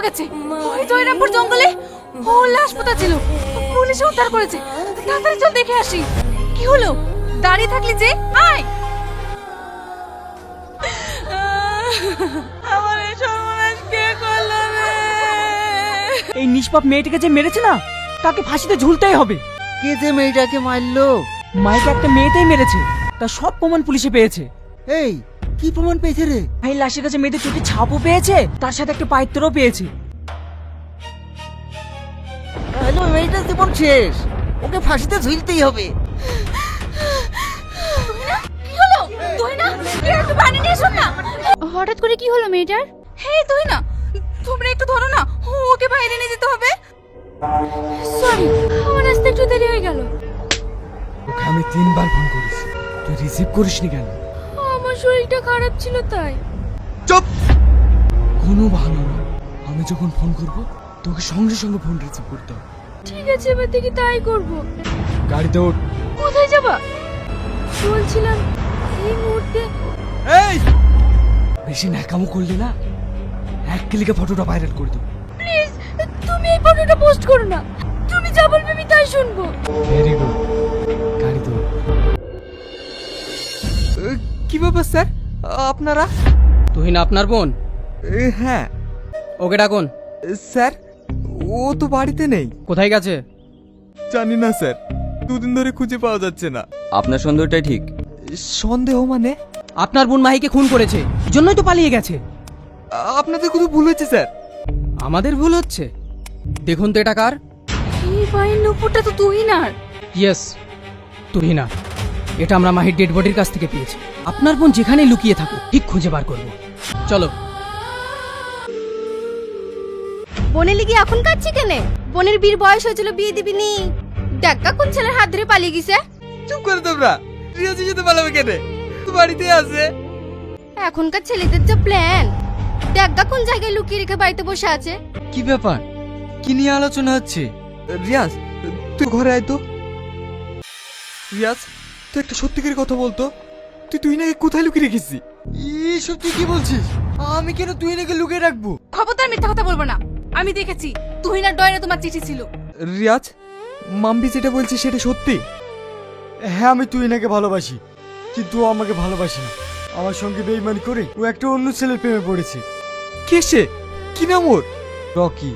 গেছে। ওই জয়রামপুর জঙ্গলে ও লাশ পোতা ছিল, পুলিশ উদ্ধার করেছে। তাড়াতাড়ি চল দেখে আসি। কি হলো? দাঁড়িয়ে থাকলি যে, আয়। আমার এই সর্বনাশ কে করলো রে? এই নিষ্পাপ মেয়েটাকে যে মেরেছে না, তাকে ফাঁসিতে ঝুলতেই হবে। কে যে মেয়েটাকে মারলো? মাইকে একটা মেয়েতেই মেরেছে, তার সব প্রমাণ পুলিশে পেয়েছে। এই কি প্রমাণ পেয়েছে রে? এই লাশের কাছে মেয়েদের চোখে ছাপও পেয়েছে, তার সাথে একটা পায়ের তোরও পেয়েছে। তাহলে ওই মেয়েটার জীবন শেষ, ওকে ফাঁসিতে ঝুলতেই হবে। কি হলো? তুই না কে একটু পানি নিয়ে শোন না। হঠাৎ করে কি হলো মেয়েটার? হে তুই না, তোমরা একটু ধরো না, ওকে বাইরে নিয়ে যেতে হবে। সরি, আমার আসতে একটু দেরি হয়ে গেল। ওকে আমি 3 বার ফোন করেছি, তুই রিসিভ করিসনি কেন? আমার শরীরটা খারাপ ছিল তাই। চুপ! কোনো বাহানা না, আমি যখন ফোন করব তোকে সঙ্গে সঙ্গে ফোন রিসিভ করতে হবে। ঠিক আছে, এবার থেকে তাই করব। গাড়িতে ওঠ। কোথায় যাবা? বলছিলাম এই মুহূর্তে। এই বেশি ন্যাকামো করলে না, এক ক্লিকে ফটোটা ভাইরাল করে দেবো। প্লিজ, তুমি এই ফটোটা পোস্ট করো না। তুমি যা বলবে আমি তাই শুনবো। ভেরি গুড, গাড়িতে ওঠ। কি ব্যাপার স্যার, আপনারা? তুহিন আপনার বোন? হ্যাঁ ওকে ডাকুন। স্যার, ও তো বাড়িতে নেই। কোথায় গেছে? জানি না স্যার, 2 দিন ধরে খুঁজে পাওয়া যাচ্ছে না। আপনার সন্দেহটাই ঠিক। সন্দেহ মানে? আপনার বোন মাহিকে খুন করেছে, জন্যই তো পালিয়ে গেছে। আপনাদের কোনো ভুল হচ্ছে স্যার। আমাদের ভুল হচ্ছে? দেখুন তো এটা কার। এই পায়ের নুপুরটা তো তুই না। ইয়েস, তুহিনা। এটা আমরা মাহির ডেড বডির কাছ থেকে পেয়েছি। আপনার বোন যেখানেই লুকিয়ে থাকুক ঠিক খুঁজে বার করব। চলো। বোনের লিগে এখন কাচ্ছি কেনে? বোনের বীর বয়স হয়েছিল, বিয়ে দিবি নি? দেখা কোন ছেলের হাত ধরে পালিয়ে গেছে। চুপ করে তোমরা, রিয়াজি যেতে পালাবে কেন? তো বাড়িতে আছে। এখনকার ছেলেদের যা প্ল্যান, দেখা কোন জায়গায় লুকিয়ে রেখে বাড়িতে বসে আছে। কি ব্যাপার, কি নিয়ে আলোচনা হচ্ছে? রিয়াজ, তুই ঘরে আয় তো। রিয়াজ, তুই একটা সত্যিকারের কথা বলতো, তুই নাকি কোথায় লুকিয়ে রেখেছিস? এইসব তুই কি বলছিস? আমি কেন তুই নাকি লুকিয়ে রাখবো? খবরদার মিথ্যা কথা বলবো না। আমি দেখেছি তুহিনার ডয়ারে তোমার চিঠি ছিল। রিয়াজ, মাম্পি যেটা বলছে সেটা সত্যি? হ্যাঁ, আমি তুহিনাকে ভালোবাসি, কিন্তু ও আমাকে ভালোবাসে না। আমার সঙ্গে বেইমানি করে ও একটা অন্য ছেলের প্রেমে পড়েছে। কে সে? কি নাম ওর? রকি।